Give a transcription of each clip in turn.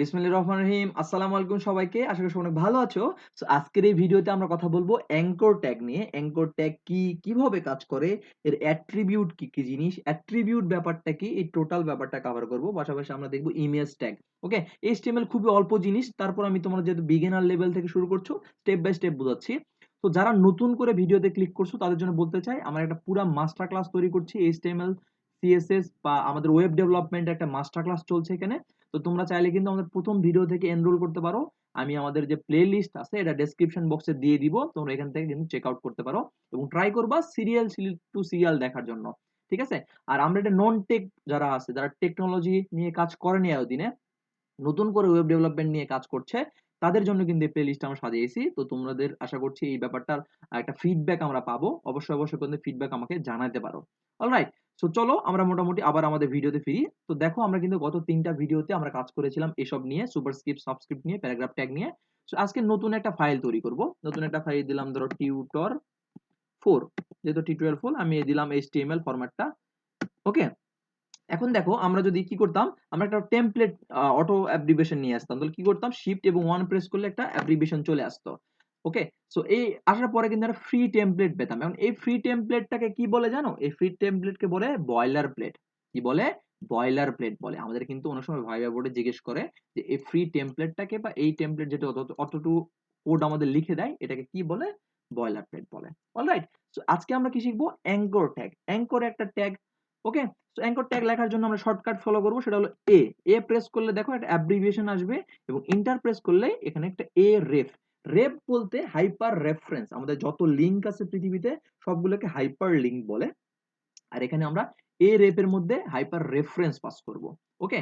বিসমিল্লাহির রহমানির রহিম। আসসালামু আলাইকুম সবাইকে। আশা করি সবাই অনেক ভালো আছো। সো আজকের এই ভিডিওতে আমরা কথা বলবো অ্যাঙ্কর ট্যাগ নিয়ে। অ্যাঙ্কর ট্যাগ কি, কিভাবে কাজ করে, এর অ্যাট্রিবিউট কি, কি জিনিস, অ্যাট্রিবিউট ব্যাপারটা কি, এই টোটাল ব্যাপারটা কভার করব। পাশাপাশি আমরা দেখব ইমেজ ট্যাগ। ওকে? HTML খুবই অল্প জিনিস। তারপর আমি তোমরা যেহেতু বিগিনার লেভেল থেকে শুরু করছো, স্টেপ বাই স্টেপ বোঝাচ্ছি। তো যারা নতুন করে ভিডিওতে ক্লিক করছো তাদের জন্য বলতে চাই, আমরা একটা পুরা মাস্টার ক্লাস তৈরি করছি। HTML, CSS বা আমাদের ওয়েব ডেভেলপমেন্ট একটা মাস্টার ক্লাস চলছে এখানে। তো তোমরা চাইলে কিন্তু আমাদের প্রথম ভিডিও থেকে এনরোল করতে পারো। আমি আমাদের যে প্লে লিস্ট আছে এটা ডেসক্রিপশন বক্সে দিয়ে দিব, তোমরা এখান থেকে কিন্তু চেক আউট করতে পারো এবং ট্রাই করবা সিরিয়াল টু সিরিয়াল দেখার জন্য। ঠিক আছে? আর আমরা এটা নন টেক যারা আছে, যারা টেকনোলজি নিয়ে কাজ করেনি এতদিনে, নতুন করে ওয়েব ডেভেলপমেন্ট নিয়ে কাজ করছে, তাদের জন্য কিন্তু এই প্লে লিস্ট আমরা সাজিয়েছি। তো তোমাদের আশা করছি এই ব্যাপারটার একটা ফিডব্যাক আমরা পাবো। অবশ্যই অবশ্যই কিন্তু ফিডব্যাক আমাকে জানাতে পারো। অলরাইট, সো চলো আমরা মোটামুটি আবার আমাদের ভিডিওতে ফিরি। তো দেখো আমরা কিন্তু গত 3টা ভিডিওতে আমরা কাজ করেছিলাম এসব নিয়ে, সুপারস্ক্রিপ্ট, সাবস্ক্রিপ্ট নিয়ে, প্যারাগ্রাফ ট্যাগ নিয়ে। সো আজকে নতুন একটা ফাইল তৈরি করব। নতুন একটা ফাইল দিলাম ধরো টিউটর 4, যেহেতু টিউটোরিয়াল 4 আমি দিলাম HTML ফরম্যাটটা। ওকে? এখন দেখো আমরা যদি কি করতাম, আমরা একটা টেমপ্লেট অটো অ্যাব্রিভিয়েশন নিয়ে আসতাম, তাহলে কি করতাম, শিফট এবং 1 প্রেস করলে একটা অ্যাব্রিভিয়েশন চলে আসতো। ওকে? সো এই আসার পরে কিন্তু একটা ফ্রি টেমপ্লেট পেতাম। এখন এই ফ্রি টেমপ্লেটটাকে কি বলে জানো? এই ফ্রি টেমপ্লেটকে বলে বয়লার প্লেট। কি বলে? বয়লার প্লেট বলে। আমাদের কিন্তু অনেক সময় ভাইবা বোর্ডে জিজ্ঞেস করে যে এই ফ্রি টেমপ্লেটটাকে বা এই টেমপ্লেট যেটা অতটুকু কোড আমাদের লিখে দেয় এটাকে কি বলে? বয়লার প্লেট বলে। অলরাইট, সো আজকে আমরা কি শিখবো? Anchor tag. অ্যাঙ্কর একটা ট্যাগ। ওকে? তো অ্যাঙ্কর ট্যাগ লেখার জন্য আমরা শর্টকাট ফলো করব, সেটা হলো এ প্রেস করলে দেখো একটা অ্যাব্রিভিয়েশন আসবে এবং ইন্টার প্রেস করলে এখানে একটা রেফ। রেফ বলতে হাইপার রেফারেন্স। আমাদের যত লিংক আছে পৃথিবীতে সবগুলোকে হাইপার লিংক বলে। আর এখানে আমরা রেফ এর মধ্যে হাইপার রেফারেন্স পাস করব। ওকে?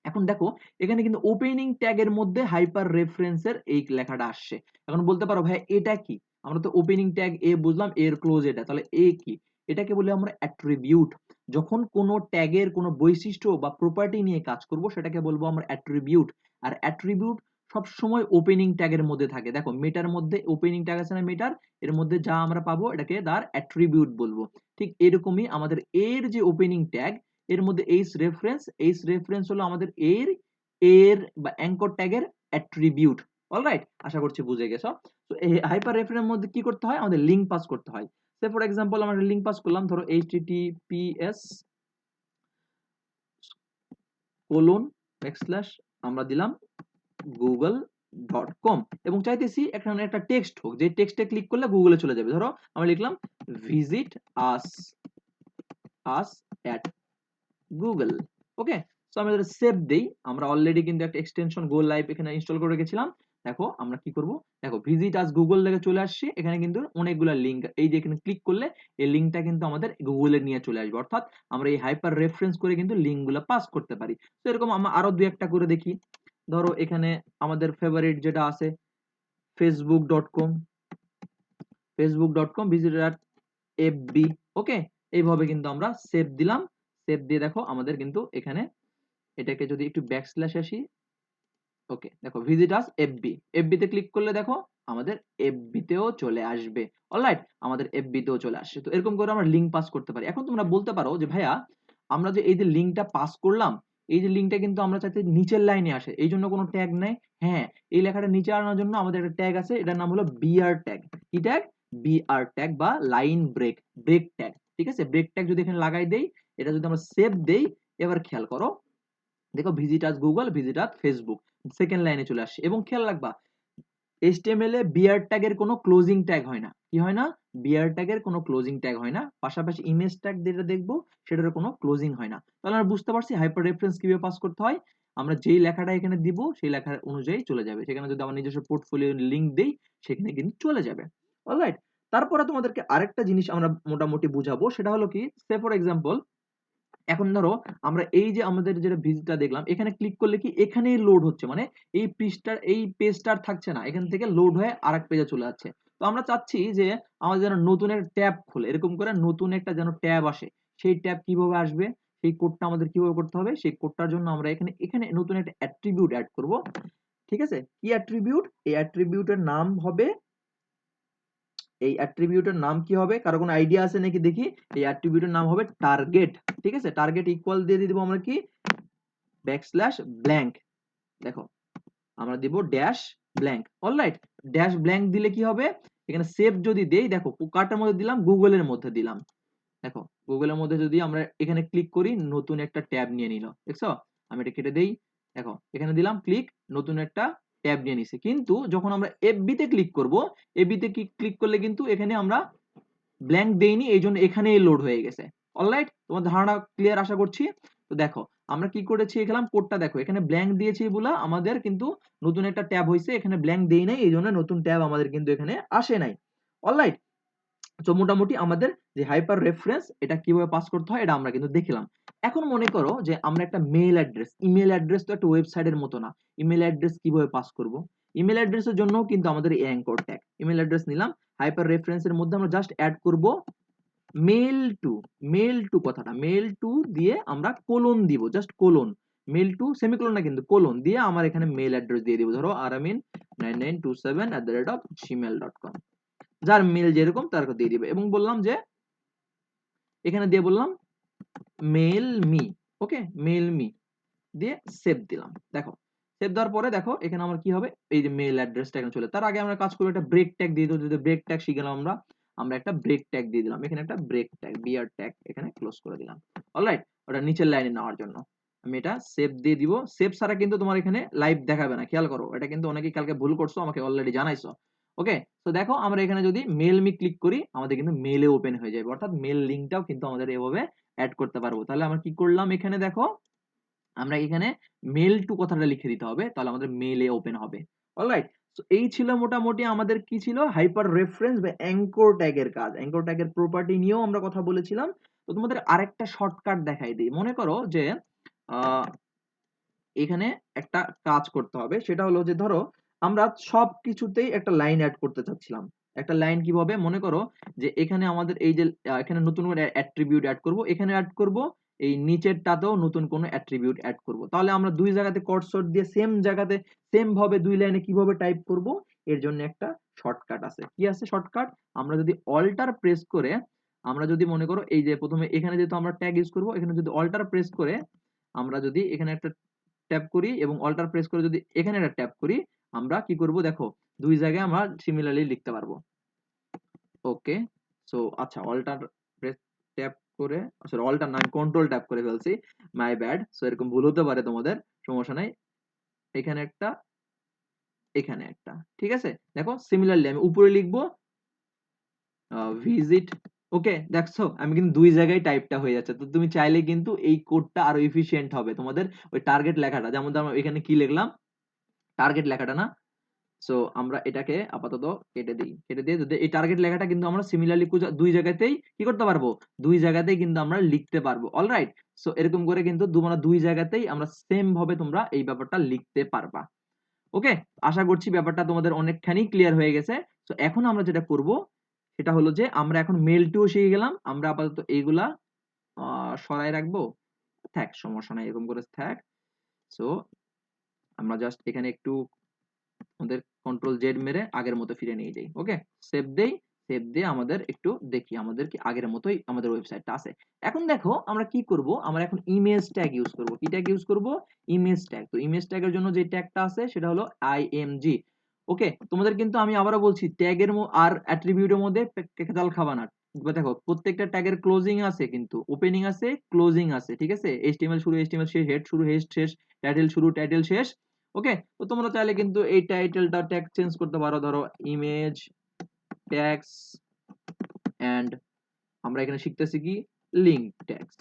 এখন দেখো এখানে কিন্তু ওপেনিং ট্যাগের মধ্যে হাইপার রেফারেন্সের এই লেখাটা আসছে। এখন বলতে পারো ভাই এটা কি? আমরা তো ওপেনিং ট্যাগ বুঝলাম, এর ক্লোজ এটা, তাহলে কি? এটাকে বলি আমরা অ্যাট্রিবিউট। যখন কোনো ট্যাগের কোনো বৈশিষ্ট্য বা প্রপার্টি নিয়ে কাজ করব সেটাকে বলবো আমরা অ্যাট্রিবিউট। আর অ্যাট্রিবিউট সব সময় ওপেনিং ট্যাগের মধ্যে থাকে। দেখো মেটার মধ্যে ওপেনিং ট্যাগ আছে না, মেটার, এর মধ্যে যা আমরা পাবো এটাকে তার অ্যাট্রিবিউট বলবো। ঠিক এরকমই আমাদের এর যে ওপেনিং ট্যাগ, এর মধ্যে এইচ রেফারেন্স হলো আমাদের এর বা অ্যাঙ্কর ট্যাগের অ্যাট্রিবিউট। অলরাইট, আশা করছি বুঝে গেছো। তো এই হাইপার রেফারেন্সের মধ্যে কি করতে হয়? আমাদের লিংক পাস করতে হয়। সে ফর এক্সাম্পল আমরা লিংক পাস করলাম, ধরো https:// আমরা দিলাম google.com এবং চাইতেছি এখানে একটা টেক্সট হোক, যে টেক্সটে ক্লিক করলে গুগলে চলে যাবে। ধরো আমরা লিখলাম visit us at Google. Okay? So আমি যদি সেভ দেই, আমরা অলরেডি কিন্তু একটা এক্সটেনশন গো লাইভ এখানে ইনস্টল করে রেখেছিলাম। দেখো আমরা কি করব, দেখো ভিজিট আস গুগল লেগে চলে আসছে। এখানে কিন্তু অনেকগুলা লিংক, এই যে এখানে ক্লিক করলে এই লিংকটা কিন্তু আমাদের গুগলে নিয়ে চলে আসবে। অর্থাৎ আমরা এই হাইপার রেফারেন্স করে কিন্তু লিংকগুলো পাস করতে পারি। তো এরকম আমরা আরো দুই একটা করে দেখি। ধরো এখানে আমাদের ফেভারিট যেটা আছে facebook.com, ভিজিট@fb। ওকে? এইভাবে কিন্তু আমরা সেভ দিলাম। সেভ দিয়ে দেখো আমাদের কিন্তু এখানে এটাকে যদি একটু ব্যাকস্ল্যাশ আসি, ওকে, দেখো ভিজিট আস এফবি, এফবি তে ক্লিক করলে দেখো আমাদের এফবি তেও চলে আসবে। অলরাইট, আমাদের এফবি তেও চলে আসছে। তো এরকম করে আমরা লিংক পাস করতে পারি। এখন তোমরা বলতে পারো যে ভাইয়া আমরা যে এই যে লিংকটা পাস করলাম, এই যে লিংকটা কিন্তু আমরা চাইতে নিচের লাইনে আসে, এই জন্য কোনো ট্যাগ নেই। হ্যাঁ, এই লেখাটা নিচে আনার জন্য আমাদের একটা ট্যাগ আছে, এটার নাম হলো বিআর ট্যাগ। কি ট্যাগ? বিআর ট্যাগ বা লাইন ব্রেক, ব্রেক ট্যাগ। ঠিক আছে? ব্রেক ট্যাগ যদি এখানে লাগাই দেই, এটা যদি আমরা সেভ দেই, এবার খেয়াল করো, দেখো visit us Google, visit us Facebook, second লাইনে চলে আসছে। এবং খেয়াল রাখবা এইচটিএমএল এ বিয়ার ট্যাগের কোনো ক্লোজিং ট্যাগ হয় না। কি হয় না? বিয়ার ট্যাগের কোনো ক্লোজিং ট্যাগ হয় না। পাশাপাশি ইমেজ ট্যাগ যেটা দেখবো সেটার কোনো ক্লোজিং হয় না। তাহলে আমরা বুঝতে পারছি হাইপার রেফারেন্স কিভাবে পাস করতে হয়। আমরা যেই লেখাটা এখানে দিব সেই লেখার অনুযায়ী চলে যাবে। সেখানে যদি আমার নিজস্ব পোর্টফোলিও লিংক দেই সেখানে কিন্তু চলে যাবে। অলরাইট, তারপরে তোমাদেরকে আরেকটা জিনিস আমরা মোটামুটি বুঝাবো, সেটা হলো কি, সে ফর এক্সাম্পল এখন ধরো আমরা এই যে আমাদের যেটা ভিজিটটা দেখলাম, এখানে ক্লিক করলে কি এখানেই লোড হচ্ছে, মানে এই পৃষ্ঠার এই পেজটার থাকছে না, এখান থেকে লোড হয়ে আরেক পেজে চলে যাচ্ছে। তো আমরা চাচ্ছি যে আমাদের যেন নতুন একটা ট্যাব খুলে, এরকম করে নতুন একটা যেন ট্যাব আসে। সেই ট্যাব কিভাবে আসবে, সেই কোডটা আমাদের কিভাবে করতে হবে, সেই কোডটার জন্য আমরা এখানে এখানে নতুন একটা অ্যাট্রিবিউট অ্যাড করব। ঠিক আছে? কি অ্যাট্রিবিউট? এই অ্যাট্রিবিউটের নাম হবে, এই অ্যাট্রিবিউটের নাম কি হবে, কারো কোনো আইডিয়া আছে নাকি দেখি? এই অ্যাট্রিবিউটের নাম হবে টার্গেট। ঠিক আছে? টার্গেট ইকুয়াল দিয়ে দিব আমরা কি, ব্যাকস্ল্যাশ ব্ল্যাঙ্ক। দেখো আমরা দিব dash blank. Alright, dash blank দিলে কি হবে, এখানে সেভ যদি দেই, দেখো কারটার মধ্যে দিলাম, গুগলের মধ্যে দিলাম। দেখো গুগলের মধ্যে যদি আমরা এখানে ক্লিক করি, নতুন একটা ট্যাব নিয়ে নিল, দেখছো? আমি এটা কেটে দেই। দেখো এখানে দিলাম ক্লিক, নতুন একটা ট্যাব নিয়ে নিছে। কিন্তু যখন আমরা এফবি তে ক্লিক করব, এফবি তে ক্লিক করলে কিন্তু এখানে আমরা ব্ল্যাঙ্ক দেইনি, এই জন্য এখানেই লোড হয়ে গেছে। অলরাইট, তোমার ধারণা ক্লিয়ার আশা করছি। তো দেখো আমরা কি করেছি, এখানে কোডটা দেখো, এখানে ব্ল্যাঙ্ক দিয়েছি বলে আমাদের কিন্তু নতুন একটা ট্যাব হয়েছে, এখানে ব্ল্যাঙ্ক দেই নাই, এই জন্য নতুন ট্যাব আমাদের কিন্তু এখানে আসে নাই। অলরাইট, তো মোটামুটি আমাদের যে হাইপার রেফারেন্স এটা কিভাবে পাস করতে হয় এটা আমরা কিন্তু দেখলাম। এখন মনে করো যে আমরা একটা মেইল অ্যাড্রেস, ইমেল অ্যাড্রেস তো একটা ওয়েবসাইটের মতো না, ইমেল অ্যাড্রেস কিভাবে পাস করব? ইমেল অ্যাড্রেসের জন্য কিন্তু আমাদের এই অ্যাঙ্কর ট্যাগ, ইমেল অ্যাড্রেস নিলাম, হাইপার রেফারেন্সের মধ্যে আমরা জাস্ট অ্যাড করব মেল টু, মেল টু কথাটা মেল টু দিয়ে আমরা কোলন দিব, just colon, mail to semicolon না কিন্তু কোলন দিয়ে আমার এখানে মেল অ্যাড্রেস দিয়ে দিব, ধরো aramin9927@gmail.com, যার মেল যেরকম তার দিয়ে দিবে, এবং বললাম যে এখানে দিয়ে বললাম mail me, okay male me দিয়ে সেভ দিলাম। দেখো সেভ দেওয়ার পরে দেখো এখানে আমার কি হবে, এই যে মেল অ্যাড্রেসটা এখানে চলে, তার আগে আমরা কাজ করব একটা ব্রেক ট্যাগ দিয়ে দিই, যদি ব্রেক ট্যাগ শিখলাম আমরা, আমরা একটা ব্রেক ট্যাগ দিয়ে দিলাম, এখানে একটা ব্রেক ট্যাগ বিআর ট্যাগ এখানে ক্লোজ করে দিলাম। অলরাইট, ওটা নিচের লাইনে নেওয়ার জন্য আমি এটা সেভ দিয়ে দিব। সেভ ছাড়া কিন্তু তোমার এখানে লাইভ দেখাবে না, খেয়াল করো, এটা কিন্তু অনেকেই কালকে ভুল করছো, আমাকে অলরেডি জানাইছো। ওকে, তো দেখো আমরা এখানে যদি মেল মি ক্লিক করি, আমাদের কিন্তু মেলে ওপেন হয়ে যাবে, অর্থাৎ মেল লিংকটাও কিন্তু আমাদের এভাবে অ্যাড করতে পারবো। তাহলে আমরা কি করলাম, এখানে দেখো আমরা এখানে মেল টু কথাটা লিখে দিতে হবে, তাহলে আমাদের মেলে ওপেন হবে। অলরাইট, সো এই ছিল মোটামুটি আমাদের কি ছিল, হাইপার রেফারেন্স বা অ্যাঙ্কর ট্যাগের কাজ। অ্যাঙ্কর ট্যাগের প্রপার্টি নিয়েও আমরা কথা বলেছিলাম। তো তোমাদের আরেকটা শর্টকাট দেখাই দিই। মনে করো যে এখানে একটা কাজ করতে হবে, সেটা হলো যে ধরো আমরা সব কিছুতেই একটা লাইন অ্যাড করতে চাচ্ছিলাম। একটা লাইন কিভাবে, মনে করো যে এখানে আমাদের এই যে এখানে নতুন করে অ্যাট্রিবিউট অ্যাড করব, এখানে অ্যাড করব, এই নিচেরটাতেও নতুন কোনো অ্যাট্রিবিউট অ্যাড করব। তাহলে আমরা দুই জায়গাতে কর্সর দিয়ে সেম জায়গাতে সেম ভাবে দুই লাইনে কিভাবে টাইপ করব, এর জন্য একটা শর্টকাট আছে। কি আছে শর্টকাট, আমরা যদি অল্টার প্রেস করে, আমরা যদি মনে করো এই যে প্রথমে এখানে যেহেতু আমরা ট্যাগ ইউজ করব, এখানে যদি অল্টার প্রেস করে আমরা যদি এখানে একটা ট্যাপ করি এবং অল্টার প্রেস করে যদি এখানে একটা ট্যাপ করি, আমরা কি করব দেখো দুই জায়গায় আমরা সিমিলারলি লিখতে পারবো। ওকে, সো আচ্ছা অল্টার প্রেস ট্যাপ করে, সরি অল্টার না, আমি কন্ট্রোল ট্যাপ করে ফেলছি, মাই ব্যাড। সো এরকম ভুল হতে পারে তোমাদের, সমস্যা নাই। এখানে একটা, এখানে একটা, ঠিক আছে। দেখো সিমিলারলি আমি উপরে লিখবো ভিজিট। ওকে, দেখছো আমি কিন্তু দুই জায়গায় টাইপটা হয়ে যাচ্ছে। তো তুমি চাইলে কিন্তু এই কোডটা আরো এফিশিয়েন্ট হবে তোমাদের, ওই টার্গেট লেখাটা, যেমন আমরা এখানে কি লিখলাম, টার্গেট লেখাটা না। সো আমরা এটাকে আপাতত কেটে দিই, কেটে দিয়ে যদি এই টার্গেট লেখাটা কিন্তু আমরা সিমিলারলি দুই জায়গাতেই কি করতে পারবো, দুই জায়গাতেই কিন্তু আমরা লিখতে পারবো। অলরাইট, সো এরকম করে কিন্তু তোমরা দুই জায়গাতেই আমরা সেম ভাবে তোমরা এই ব্যাপারটা লিখতে পারবা। ওকে, আশা করছি ব্যাপারটা তোমাদের অনেকখানি ক্লিয়ার হয়ে গেছে। তো এখন আমরা যেটা করব সেটা হলো যে আমরা এখন মেল টু শিখে গেলাম, আমরা আপাতত এইগুলা সরাই রাখবো, থাক সমস্যা নাই, এরকম করে থাক। সো আমরা জাস্ট এখানে একটু আমাদের কন্ট্রোল জেড মেরে আগের মতো ফিরে নিয়ে যাই। ওকে, সেভ দেই, সেভ দিয়ে আমাদের একটু দেখি আমাদের কি আগের মতোই আমাদের ওয়েবসাইটটা আছে। এখন দেখো আমরা কি করব, আমরা এখন ইমেজ ট্যাগ ইউজ করব। কি ট্যাগ ইউজ করব, ইমেজ ট্যাগ। তো ইমেজ ট্যাগের জন্য যে ট্যাগটা আছে সেটা হলো আইএমজি। ওকে, তোমাদের কিন্তু আমি আবারও বলছি, ট্যাগের আর অ্যাট্রিবিউটের মধ্যে কেকাল খাবা না। দেখো প্রত্যেকটা ট্যাগের ক্লোজিং আছে, কিন্তু ওপেনিং আছে, ক্লোজিং আছে, ঠিক আছে। এইচটিএমএল শুরু, এইচটিএমএল শেষ, হেড শুরু, হেড শেষ, টাইটেল শুরু, টাইটেল শেষ। ওকে, তো তোমরা চাইলে কিন্তু এই টাইটেলটা ট্যাগ চেঞ্জ করতে পারো, ধরো ইমেজ ট্যাগস এন্ড আমরা এখানে শিখতেছি কি লিংক ট্যাগস,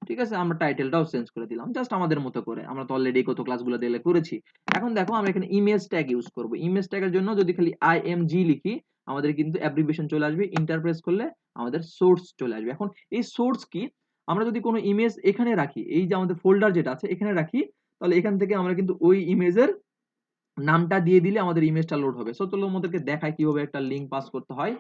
ঠিক আছে। আমরা টাইটেলটাও চেঞ্জ করে দিলাম জাস্ট আমাদের মতো করে, আমরা তো অলরেডি কত ক্লাসগুলো দিলে করেছি। এখন দেখো আমরা এখানে ইমেজ ট্যাগ ইউজ করব। ইমেজ ট্যাগের জন্য যদি খালি আইএমজি লিখি, আমাদের কিন্তু অ্যাব্রিভিয়েশন চলে আসবে, ইন্টারপ্রেস করলে আমাদের সোর্স চলে আসবে। এখন এই সোর্স কি, আমরা যদি কোনো ইমেজ এখানে রাখি, এই যে আমাদের ফোল্ডার যেটা আছে এখানে রাখি, তাহলে এখান থেকে আমরা কিন্তু ওই ইমেজের নামটা দিয়ে দিলে আমাদের ইমেজটা লোড হবে। সো চলো আমাদেরকে দেখায় কিভাবে একটা লিংক পাস করতে হয়।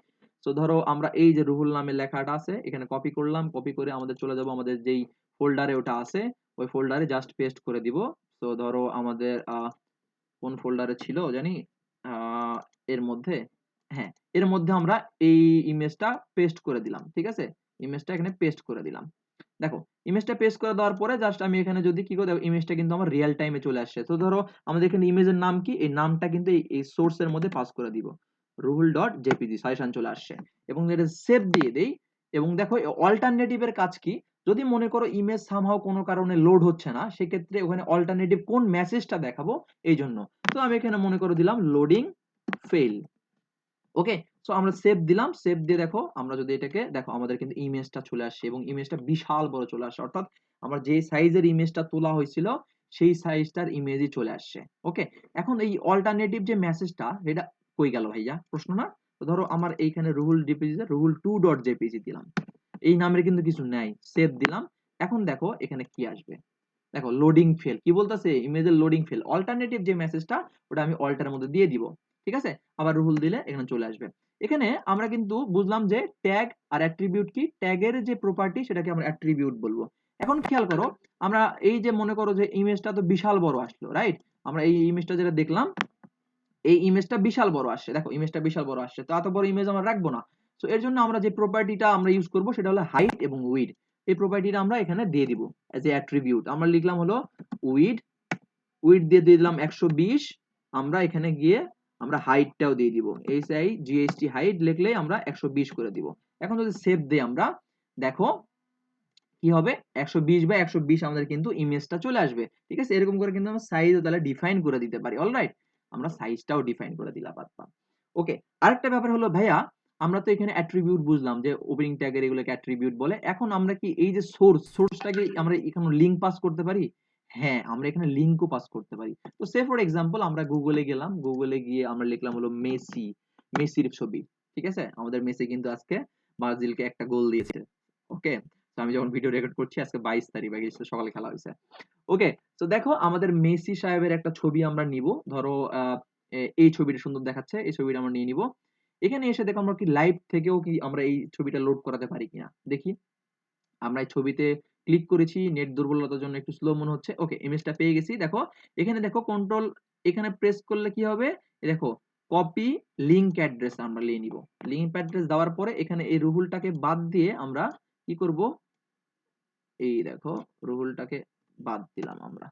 সো ধরো আমরা এই যে রুহুল নামের লেখাটা আছে এখানে কপি করলাম, কপি করে আমাদের চলে যাব আমাদের যেই ফোল্ডারে ওটা আছে, ওই ফোল্ডারে জাস্ট পেস্ট করে দিব। সো ধরো আমাদের কোন ফোল্ডারে ছিল জানি, আহ, এর মধ্যে, হ্যাঁ এর মধ্যে আমরা এই ইমেজটা পেস্ট করে দিলাম, ঠিক আছে। ইমেজটা এখানে পেস্ট করে দিলাম। দেখো ইমেজটা পেস্ট করে দেওয়ার পরে জাস্ট আমি এখানে যদি কি করে, দেখো ইমেজটা কিন্তু আমার রিয়েল টাইমে চলে আসছে। তো ধরো আমাদের এখানে ইমেজের নাম কি, এই নামটা কিন্তু এই সোর্স এর মধ্যে পাস করে দিব, রুহুল ডট জেপিজি সাজেশন চলে আসছে, এবং এটা সেভ দিয়ে দেই। এবং দেখো অল্টারনেটিভের কাজ কি, যদি মনে করো ইমেজ সামহাও কোনো কারণে লোড হচ্ছে না, সেক্ষেত্রে ওখানে অল্টারনেটিভ কোন মেসেজটা দেখাবো এই জন্য। তো আমি এখানে মনে করে দিলাম লোডিং ফেল। ওকে, সো আমরা সেভ দিলাম, সেভ দিয়ে দেখো আমরা যদি এটাকে দেখো আমাদের কিন্তু ইমেজটা চলে আসছে, এবং ইমেজটা বিশাল বড় চলে আসছে, অর্থাৎ আমরা যে সাইজের ইমেজটা তোলা হয়েছিল সেই সাইজটার ইমেজই চলে আসছে। ওকে, এখন এই অল্টারনেটিভ যে মেসেজটা এটা কই গেল ভাইয়া, প্রশ্ন না? তো ধরো আমার এইখানে Ruhul JPG, Ruhul two dot JPG দিলাম, এই নামের কিন্তু কিছু নাই, সেভ দিলাম। এখন দেখো এখানে কি আসবে, দেখো লোডিং ফেল, কি বলতেছে, ইমেজের লোডিং ফেল, অল্টারনেটিভ যে মেসেজটা ওটা আমি অল্টারের মধ্যে দিয়ে দিব। ঠিক আছে, আবার রুহুল দিলে এখানে চলে আসবে। এখানে আমরা কিন্তু বুঝলাম যে ট্যাগ আর অ্যাট্রিবিউট কি, ট্যাগের যে প্রপার্টি সেটাকে আমরা অ্যাট্রিবিউট বলবো। এখন খেয়াল করো, আমরা এই যে মনে করো যে ইমেজটা তো বিশাল বড় আসলো, রাইট? আমরা এই ইমেজটা যেটা দেখলাম, এই ইমেজটা বিশাল বড় আসছে, দেখো ইমেজটা বিশাল বড় আসছে, তো এত বড় ইমেজ আমরা রাখবো না। সো এর জন্য আমরা যে প্রপার্টিটা আমরা ইউজ করব সেটা হলো হাইট এবং উইড। এই প্রপার্টিটা আমরা এখানে দিয়ে দিব এজ এ অ্যাট্রিবিউট। আমরা লিখলাম হলো উইড, উইড দিয়ে দিলাম 120। আমরা এখানে গিয়ে আমরা হাইটটাও দিয়ে দিব, HIGHT হাইট লিখলেই আমরা 120 করে দিব। এখন যদি সেভ দেই আমরা, দেখো কি হবে, 120 বাই 120 আমাদের কিন্তু ইমেজটা চলে আসবে। ঠিক আছে, এরকম করে কিন্তু আমরা সাইজও তাহলে ডিফাইন করে দিতে পারি। অলরাইট, আমরা সাইজটাও ডিফাইন করে দিলাম বাদ। ওকে, আরেকটা ব্যাপার হলো ভাইয়া, আমরা তো এখানে অ্যাট্রিবিউট বুঝলাম যে ওপেনিং ট্যাগের এগুলোকে অ্যাট্রিবিউট বলে। এখন আমরা কি এই যে সোর্সটাকে আমরা এখানে লিংক পাস করতে পারি? হ্যাঁ, আমরা এখানে লিংকও পাস করতে পারি। তো সে ফর এক্সাম্পল আমরা গুগলে গেলাম, গুগলে গিয়ে আমরা লিখলাম হলো মেসির ছবি। ঠিক আছে, আমাদের মেসি কিন্তু আজকে ব্রাজিলকে একটা গোল দিয়েছে। ওকে, তো আমি যখন ভিডিও রেকর্ড করছি আজকে 22 তারিখ, বা সকালে খেলা হয়েছে। ওকে, তো দেখো আমাদের মেসি সাহেবের একটা ছবি আমরা নিব, ধরো এই ছবিটা সুন্দর দেখাচ্ছে, এই ছবিটা আমরা নিয়ে নিব। এখানে এসে দেখো আমরা কি লাইভ থেকেও কি আমরা এই ছবিটা লোড করাতে পারি কিনা দেখি। আমরা এই ছবিতে ক্লিক করেছি, নেট দুর্বলতার জন্য একটু স্লো মনে হচ্ছে। ওকে, ইমেজটা পেয়ে গেছি। দেখো এখানে দেখো কন্ট্রোল এখানে প্রেস করলে কি হবে, দেখো কপি লিংক অ্যাড্রেস আমরা নিয়ে নিব। লিংক অ্যাড্রেস দেওয়ার পরে এখানে এই রুহুলটাকে বাদ দিয়ে আমরা কি করব, এই দেখো রুহুলটাকে বাদ দিলাম আমরা।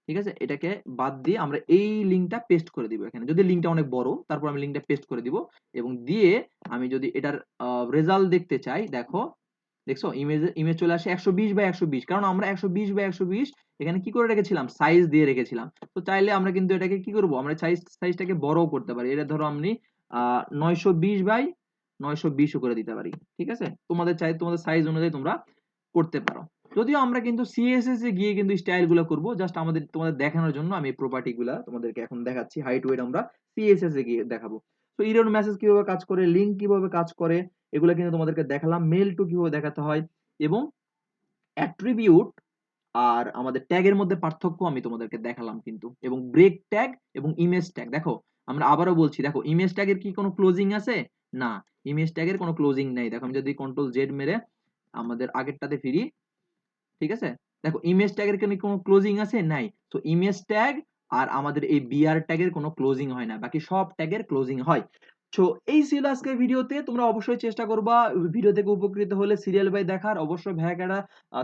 ঠিক আছে, এটাকে বাদ দিয়ে আমরা এই লিংকটা পেস্ট করে দিব এখানে, যদি লিংকটা অনেক বড় তারপর আমি লিংকটা পেস্ট করে দিব। এবং দিয়ে আমি যদি এটার রেজাল্ট দেখতে চাই, দেখো দেখছো ইমেজ চলে আসে 120 বাই 120, কারণ আমরা 120 বাই 120 এখানে কি করে রেখেছিলাম, সাইজ দিয়ে রেখেছিলাম। তো চাইলে আমরা কিন্তু এটাকে কি করব, আমরা সাইজটাকে বড়ও করতে পারি। এটা ধরো আমি 920 বাই 920 করে দিতে পারি। ঠিক আছে, তোমাদের সাইজ অনুযায়ী তোমরা করতে পারো। যদিও আমরা কিন্তু সিএসএস এ গিয়ে কিন্তু স্টাইল গুলো করবো, জাস্ট তোমাদের দেখানোর জন্য আমি প্রপার্টি গুলা তোমাদেরকে এখন দেখাচ্ছি। হাইট ওয়েট আমরা সিএসএস এ গিয়ে দেখাবো। তো ইরর মেসেজ কিভাবে কাজ করে, লিঙ্ক কিভাবে কাজ করে, এগুলো কিন্তু তোমাদেরকে দেখালাম। মেল টু কিভাবে দেখাতে হয়, এবং অ্যাট্রিবিউট আর আমাদের ট্যাগের মধ্যে পার্থক্য আমি তোমাদেরকে দেখালাম কিন্তু, এবং ব্রেক ট্যাগ এবং ইমেজ ট্যাগ। দেখো আমরা আবারও বলছি, দেখো ইমেজ ট্যাগের কি কোনো ক্লোজিং আছে? না, ইমেজ ট্যাগের কোনো ক্লোজিং নেই। দেখো আমি যদি কন্ট্রোল জেড মেরে আমাদের আগেরটাতে ফিরি, ঠিক আছে, দেখো ইমেজ ট্যাগের কোনো ক্লোজিং আছে? নাই। তো ইমেজ ট্যাগ আর আমাদের এই বিআর ট্যাগের কোনো ক্লোজিং হয় না, বাকি সব ট্যাগের ক্লোজিং হয়। তো এই ছিল আজকের ভিডিওতে। তোমরা অবশ্যই চেষ্টা করবা ভিডিও থেকে উপকৃত হলে সিরিয়াল বাই দেখার, অবশ্যই ভাইয়াকে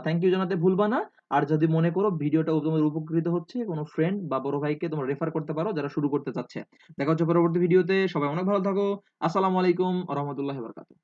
থ্যাংক ইউ জানাতে ভুলবা না। আর যদি মনে করো ভিডিওটা তোমাদের উপকৃত হচ্ছে, কোনো ফ্রেন্ড বা বড় ভাইকে তোমরা রেফার করতে পারো যারা শুরু করতে চাচ্ছে। দেখা হচ্ছে পরবর্তী ভিডিওতে, সবাই অনেক ভালো থাকো। আসসালামু আলাইকুম ওয়া রাহমাতুল্লাহি ওয়া বারাকাতুহু।